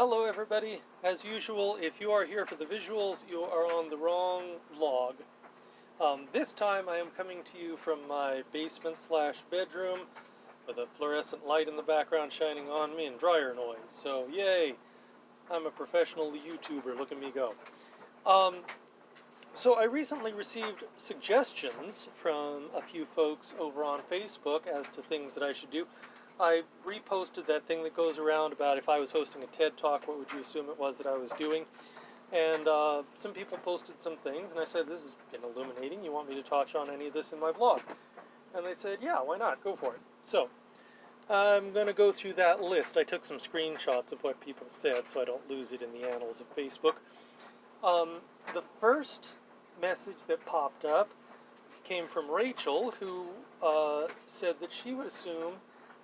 Hello everybody. As usual, if you are here for the visuals, you are on the wrong vlog. This time I am coming to you from my basement slash bedroom with a fluorescent light in the background shining on me and dryer noise. So yay, I'm a professional YouTuber, look at me go. So I recently received suggestions from a few folks over on Facebook as to things that I should do. I reposted that thing that goes around about if I was hosting a TED Talk, what would you assume it was that I was doing? And some people posted some things, and I said, this has been illuminating. You want me to touch on any of this in my vlog? And they said, yeah, why not? Go for it. So I'm going to go through that list. I took some screenshots of what people said so I don't lose it in the annals of Facebook. The first message that popped up came from Rachel, who said that she would assume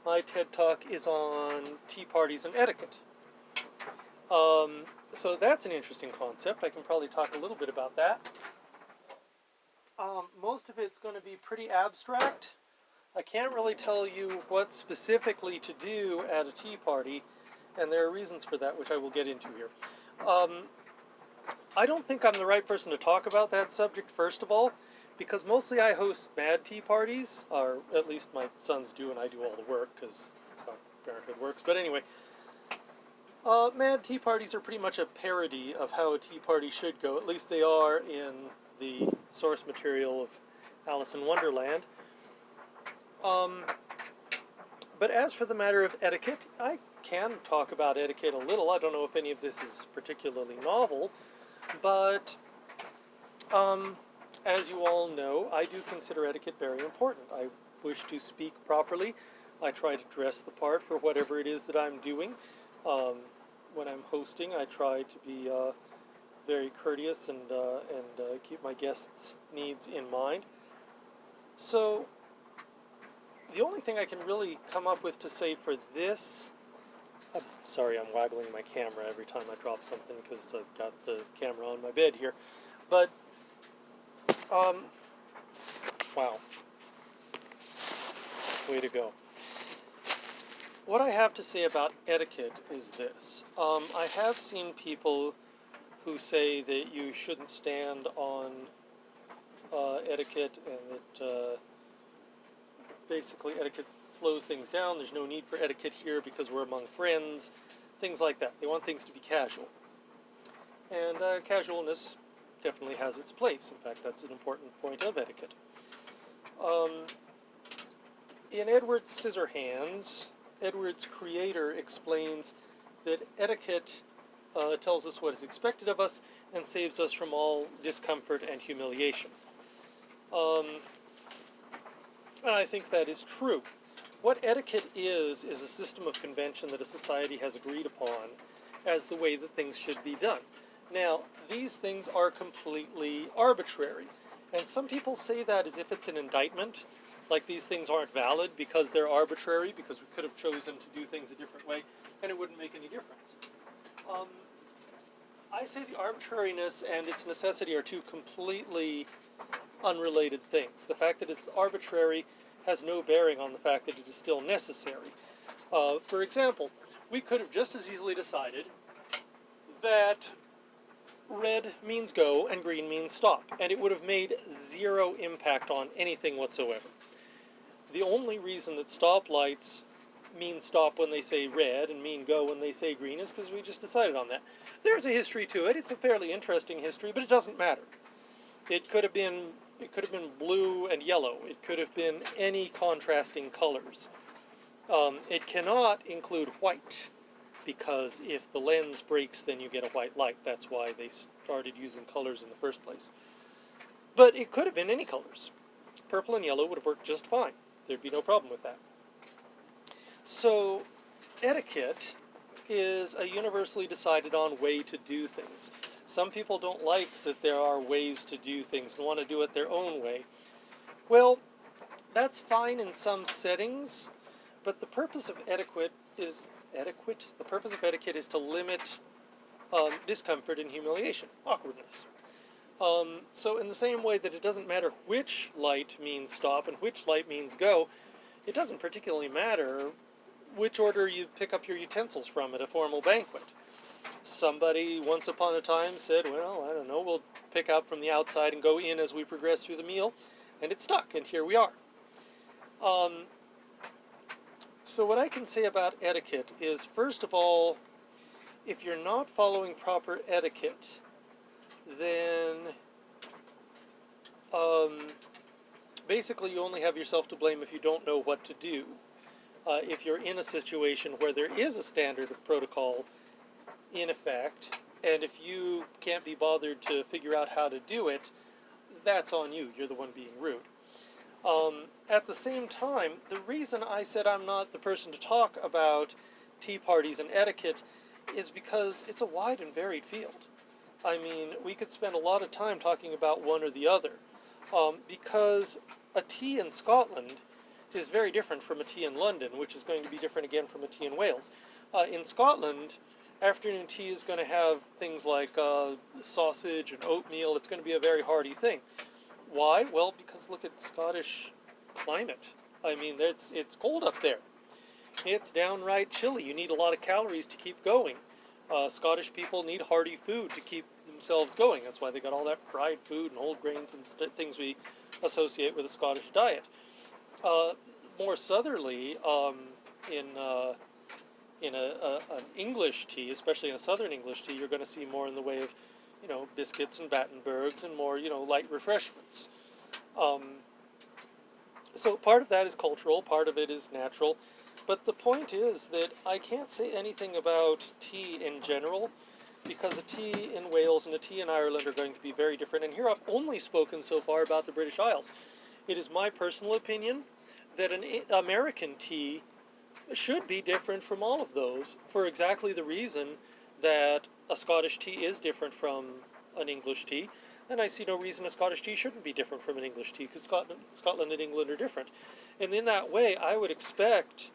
my TED Talk is on tea parties and etiquette. So that's an interesting concept. I can probably talk a little bit about that. Most of it's going to be pretty abstract. I can't really tell you what specifically to do at a tea party, and there are reasons for that, which I will get into here. I don't think I'm the right person to talk about that subject, first of all, because mostly I host mad tea parties, or at least my sons do, and I do all the work, because that's how parenthood works. But anyway, mad tea parties are pretty much a parody of how a tea party should go. At least they are in the source material of Alice in Wonderland. But as for the matter of etiquette, I can talk about etiquette a little. I don't know if any of this is particularly novel, but as you all know, I do consider etiquette very important. I wish to speak properly. I try to dress the part for whatever it is that I'm doing. When I'm hosting, I try to be very courteous and keep my guests' needs in mind. So the only thing I can really come up with to say for this, I'm sorry, I'm waggling my camera every time I drop something because I've got the camera on my bed here, but wow, way to go. What I have to say about etiquette is this. I have seen people who say that you shouldn't stand on etiquette and that basically etiquette slows things down. There's no need for etiquette here because we're among friends, things like that. They want things to be casual. And casualness definitely has its place. In fact, that's an important point of etiquette. In Edward Scissorhands, Edward's creator explains that etiquette tells us what is expected of us and saves us from all discomfort and humiliation. And I think that is true. What etiquette is a system of convention that a society has agreed upon as the way that things should be done. Now, these things are completely arbitrary, and some people say that as if it's an indictment, like these things aren't valid because they're arbitrary, because we could have chosen to do things a different way, and it wouldn't make any difference. I say the arbitrariness and its necessity are two completely unrelated things. The fact that it's arbitrary has no bearing on the fact that it is still necessary. For example, we could have just as easily decided that red means go and green means stop, and it would have made zero impact on anything whatsoever. The only reason that stoplights mean stop when they say red and mean go when they say green is because we just decided on that. There's a history to it. It's a fairly interesting history, but it doesn't matter. It could have been blue and yellow. It could have been any contrasting colors. It cannot include white, because if the lens breaks, then you get a white light. That's why they started using colors in the first place. But it could have been any colors. Purple and yellow would have worked just fine. There'd be no problem with that. So, etiquette is a universally decided on way to do things. Some people don't like that there are ways to do things and want to do it their own way. Well, that's fine in some settings, but the purpose of etiquette is to limit discomfort and humiliation, awkwardness. So in the same way that it doesn't matter which light means stop and which light means go, it doesn't particularly matter which order you pick up your utensils from at a formal banquet. Somebody once upon a time said, well, I don't know, we'll pick out from the outside and go in as we progress through the meal, and it stuck, and here we are. So what I can say about etiquette is, first of all, if you're not following proper etiquette, then basically you only have yourself to blame if you don't know what to do. If you're in a situation where there is a standard of protocol in effect, and if you can't be bothered to figure out how to do it, that's on you. You're the one being rude. At the same time, the reason I said I'm not the person to talk about tea parties and etiquette is because it's a wide and varied field. I mean, we could spend a lot of time talking about one or the other, because a tea in Scotland is very different from a tea in London, which is going to be different again from a tea in Wales. In Scotland, afternoon tea is going to have things like sausage and oatmeal. It's going to be a very hearty thing. Why? Well, because look at Scottish climate. I mean, it's cold up there. It's downright chilly. You need a lot of calories to keep going. Scottish people need hearty food to keep themselves going. That's why they got all that fried food and whole grains and things we associate with a Scottish diet. More southerly, in an English tea, especially in a southern English tea, you're going to see more in the way of, biscuits and Battenbergs and more, light refreshments. So part of that is cultural, part of it is natural. But the point is that I can't say anything about tea in general, because a tea in Wales and a tea in Ireland are going to be very different. And here I've only spoken so far about the British Isles. It is my personal opinion that an American tea should be different from all of those, for exactly the reason that a Scottish tea is different from an English tea, and I see no reason a Scottish tea shouldn't be different from an English tea, because Scotland and England are different. And in that way, I would expect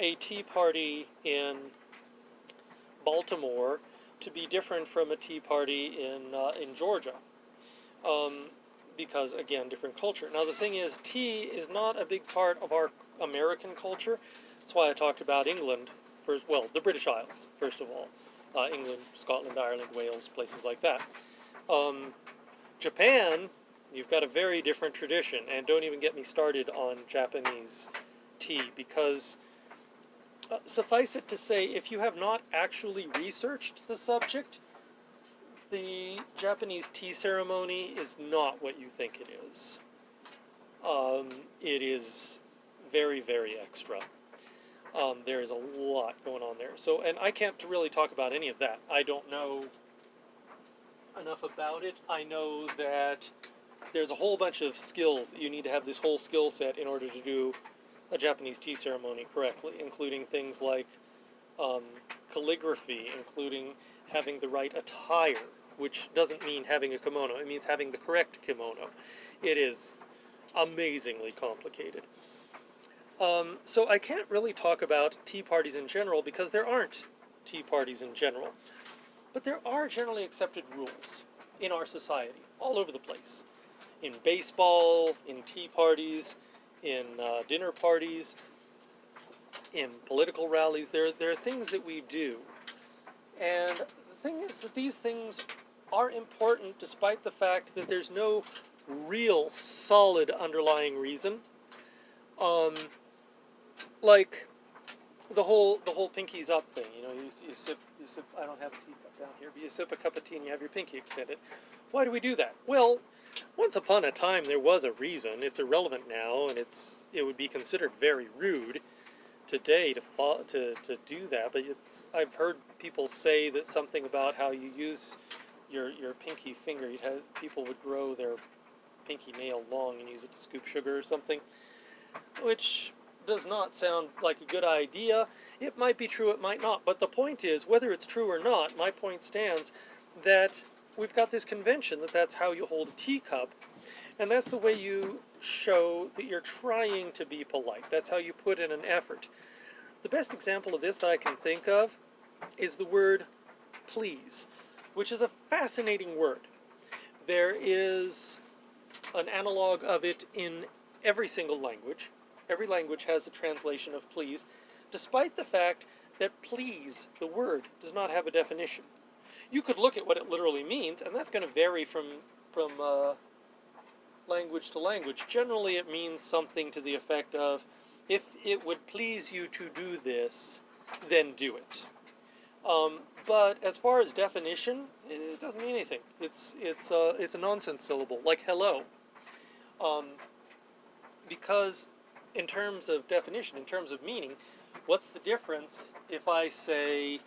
a tea party in Baltimore to be different from a tea party in Georgia, because, again, different culture. Now, the thing is, tea is not a big part of our American culture. That's why I talked about England first. Well, the British Isles, first of all. England, Scotland, Ireland, Wales, places like that. Japan, you've got a very different tradition, and don't even get me started on Japanese tea, because suffice it to say, if you have not actually researched the subject, the Japanese tea ceremony is not what you think it is. It is very, very extra. There is a lot going on there. So, and I can't really talk about any of that. I don't know enough about it. I know that there's a whole bunch of skills that you need to have this whole skill set in order to do a Japanese tea ceremony correctly, including things like calligraphy, including having the right attire, which doesn't mean having a kimono. It means having the correct kimono. It is amazingly complicated. So I can't really talk about tea parties in general, because there aren't tea parties in general. But there are generally accepted rules in our society, all over the place. In baseball, in tea parties, in dinner parties, in political rallies. There are things that we do. And the thing is that these things are important despite the fact that there's no real solid underlying reason. Like the whole pinkies up thing. You sip. I don't have a teacup down here, but you sip a cup of tea and you have your pinky extended. Why do we do that? Well, once upon a time there was a reason. It's irrelevant now, and it would be considered very rude today to do that. But I've heard people say that something about how you use your pinky finger. People would grow their pinky nail long and use it to scoop sugar or something, which does not sound like a good idea. It might be true, it might not. But the point is, whether it's true or not, my point stands that we've got this convention that that's how you hold a teacup, and that's the way you show that you're trying to be polite. That's how you put in an effort. The best example of this that I can think of is the word please, which is a fascinating word. There is an analog of it in every single language. Every language has a translation of please, despite the fact that please, the word, does not have a definition. You could look at what it literally means, and that's going to vary from language to language. Generally, it means something to the effect of, if it would please you to do this, then do it. But as far as definition, it doesn't mean anything. It's a nonsense syllable, like hello. Because in terms of definition, in terms of meaning, what's the difference if I say,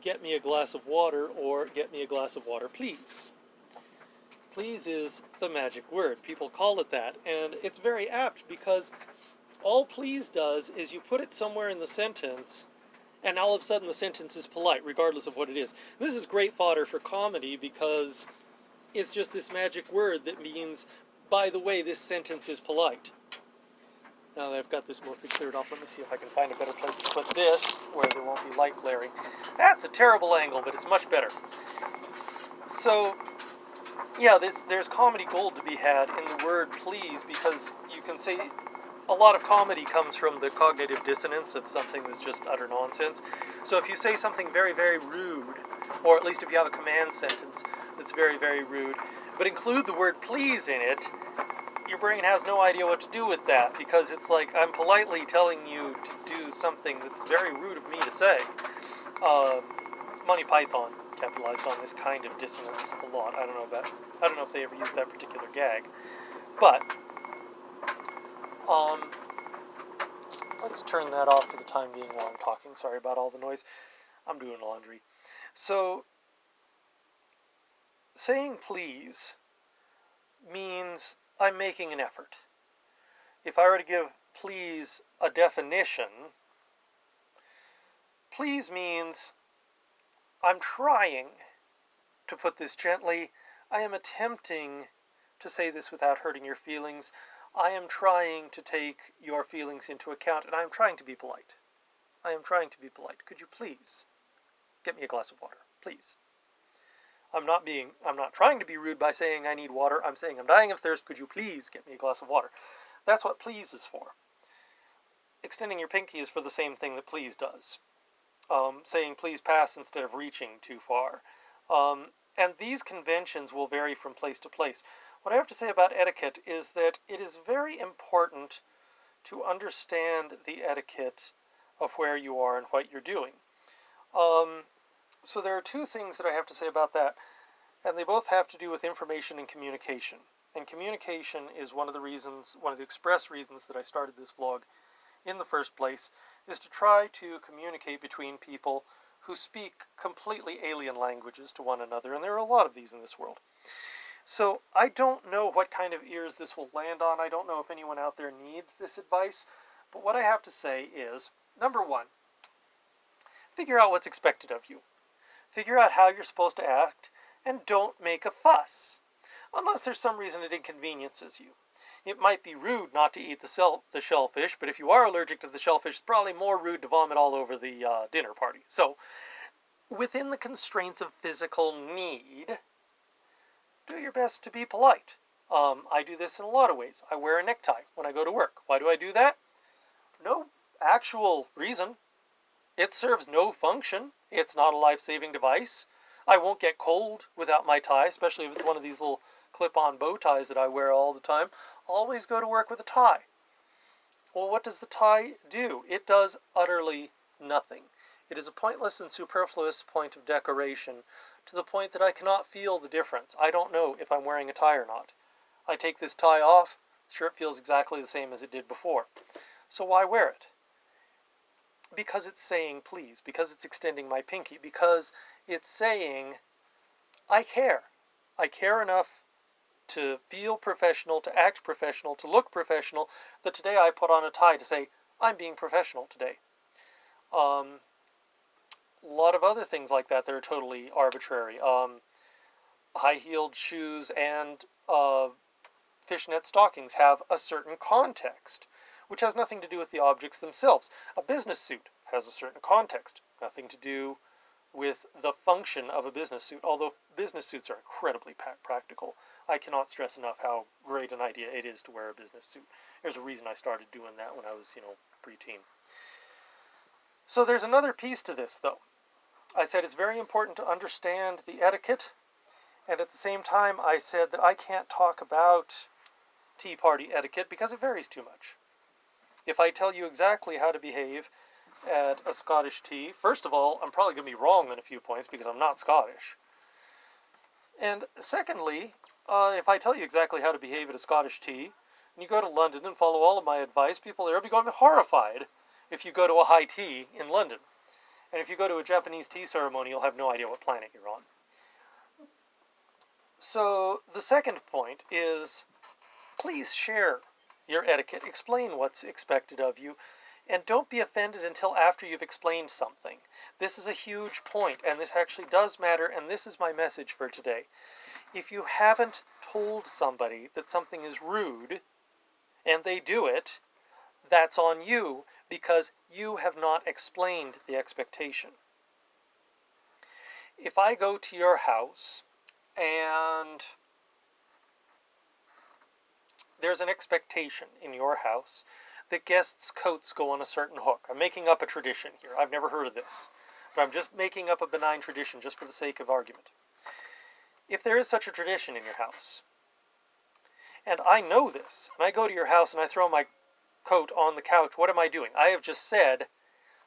get me a glass of water, or get me a glass of water, please? Please is the magic word. People call it that, and it's very apt because all please does is you put it somewhere in the sentence, and all of a sudden the sentence is polite, regardless of what it is. This is great fodder for comedy because it's just this magic word that means, by the way, this sentence is polite. Now that I've got this mostly cleared off, let me see if I can find a better place to put this where there won't be light glaring. That's a terrible angle, but it's much better. So, yeah, there's comedy gold to be had in the word please, because you can say a lot of comedy comes from the cognitive dissonance of something that's just utter nonsense. So if you say something very, very rude, or at least if you have a command sentence that's very, very rude, but include the word please in it, your brain has no idea what to do with that, because it's like, I'm politely telling you to do something that's very rude of me to say. Monty Python capitalized on this kind of dissonance a lot. I don't know if they ever used that particular gag. But let's turn that off for the time being while I'm talking. Sorry about all the noise. I'm doing laundry. So, saying please means I'm making an effort. If I were to give please a definition, please means I'm trying, to put this gently, I am attempting to say this without hurting your feelings. I am trying to take your feelings into account, and I am trying to be polite. I am trying to be polite. Could you please get me a glass of water? Please. I'm not trying to be rude by saying I need water. I'm saying I'm dying of thirst. Could you please get me a glass of water? That's what please is for. Extending your pinky is for the same thing that please does. Saying please pass instead of reaching too far. And these conventions will vary from place to place. What I have to say about etiquette is that it is very important to understand the etiquette of where you are and what you're doing. So there are two things that I have to say about that, and they both have to do with information and communication. And communication is one of the express reasons that I started this vlog in the first place, is to try to communicate between people who speak completely alien languages to one another, and there are a lot of these in this world. So I don't know what kind of ears this will land on. I don't know if anyone out there needs this advice, but what I have to say is, number one, figure out what's expected of you. Figure out how you're supposed to act, and don't make a fuss, unless there's some reason it inconveniences you. It might be rude not to eat the shellfish, but if you are allergic to the shellfish, it's probably more rude to vomit all over the dinner party. So, within the constraints of physical need, do your best to be polite. I do this in a lot of ways. I wear a necktie when I go to work. Why do I do that? No actual reason. It serves no function. It's not a life-saving device. I won't get cold without my tie, especially if it's one of these little clip-on bow ties that I wear all the time. Always go to work with a tie. Well, what does the tie do? It does utterly nothing. It is a pointless and superfluous point of decoration, to the point that I cannot feel the difference. I don't know if I'm wearing a tie or not. I take this tie off, the shirt feels exactly the same as it did before. So why wear it? Because it's saying please, because it's extending my pinky, because it's saying I care. I care enough to feel professional, to act professional, to look professional, that today I put on a tie to say, I'm being professional today. A lot of other things like that are totally arbitrary. High-heeled shoes and fishnet stockings have a certain context, which has nothing to do with the objects themselves. A business suit has a certain context, nothing to do with the function of a business suit, although business suits are incredibly practical. I cannot stress enough how great an idea it is to wear a business suit. There's a reason I started doing that when I was, preteen. So there's another piece to this, though. I said it's very important to understand the etiquette, and at the same time I said that I can't talk about tea party etiquette because it varies too much. If I tell you exactly how to behave at a Scottish tea, first of all, I'm probably going to be wrong on a few points because I'm not Scottish. And secondly, if I tell you exactly how to behave at a Scottish tea, and you go to London and follow all of my advice, people there will be going to be horrified if you go to a high tea in London. And if you go to a Japanese tea ceremony, you'll have no idea what planet you're on. So the second point is, please share your etiquette. Explain what's expected of you. And don't be offended until after you've explained something. This is a huge point, and this actually does matter, and this is my message for today. If you haven't told somebody that something is rude, and they do it, that's on you, because you have not explained the expectation. If I go to your house, and there's an expectation in your house that guests' coats go on a certain hook. I'm making up a tradition here. I've never heard of this. But I'm just making up a benign tradition just for the sake of argument. If there is such a tradition in your house, and I know this, and I go to your house and I throw my coat on the couch, what am I doing? I have just said,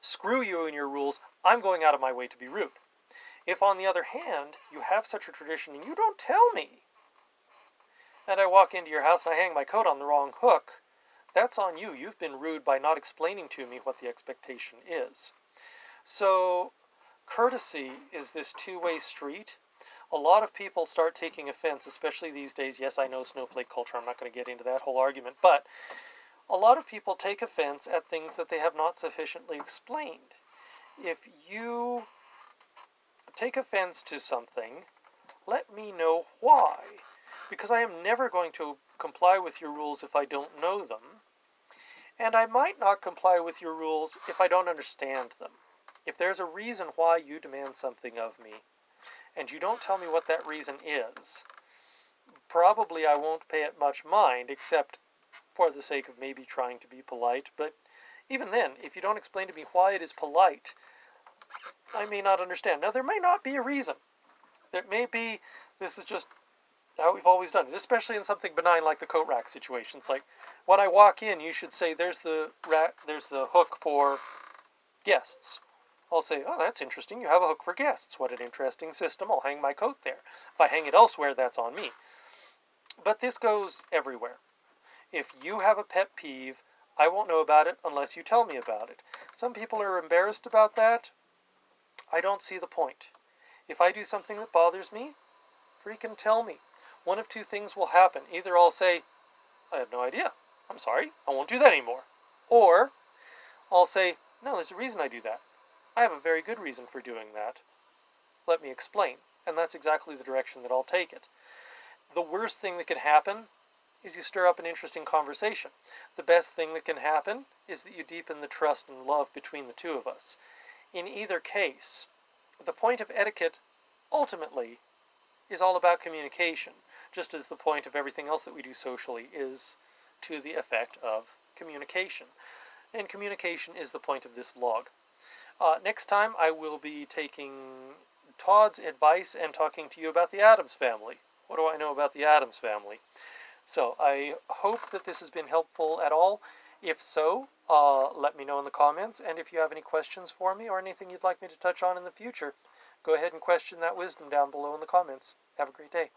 screw you and your rules, I'm going out of my way to be rude. If, on the other hand, you have such a tradition and you don't tell me, and I walk into your house and I hang my coat on the wrong hook, that's on you. You've been rude by not explaining to me what the expectation is. So, courtesy is this two-way street. A lot of people start taking offense, especially these days. Yes, I know snowflake culture. I'm not going to get into that whole argument. But a lot of people take offense at things that they have not sufficiently explained. If you take offense to something, let me know why. Because I am never going to comply with your rules if I don't know them. And I might not comply with your rules if I don't understand them. If there's a reason why you demand something of me, and you don't tell me what that reason is, probably I won't pay it much mind, except for the sake of maybe trying to be polite. But even then, if you don't explain to me why it is polite, I may not understand. Now, there may not be a reason. There may be, this is just how we've always done it, especially in something benign like the coat rack situation. It's like, when I walk in, you should say, there's the hook for guests. I'll say, oh, that's interesting, you have a hook for guests. What an interesting system. I'll hang my coat there. If I hang it elsewhere, that's on me. But this goes everywhere. If you have a pet peeve, I won't know about it unless you tell me about it. Some people are embarrassed about that. I don't see the point. If I do something that bothers me, freaking tell me. One of two things will happen. Either I'll say, I have no idea. I'm sorry. I won't do that anymore. Or I'll say, no, there's a reason I do that. I have a very good reason for doing that. Let me explain. And that's exactly the direction that I'll take it. The worst thing that can happen is you stir up an interesting conversation. The best thing that can happen is that you deepen the trust and love between the two of us. In either case, the point of etiquette, ultimately, is all about communication, just as the point of everything else that we do socially is to the effect of communication. And communication is the point of this vlog. Next time, I will be taking Todd's advice and talking to you about the Addams family. What do I know about the Addams family? So, I hope that this has been helpful at all. If so, let me know in the comments, and if you have any questions for me or anything you'd like me to touch on in the future, go ahead and question that wisdom down below in the comments. Have a great day.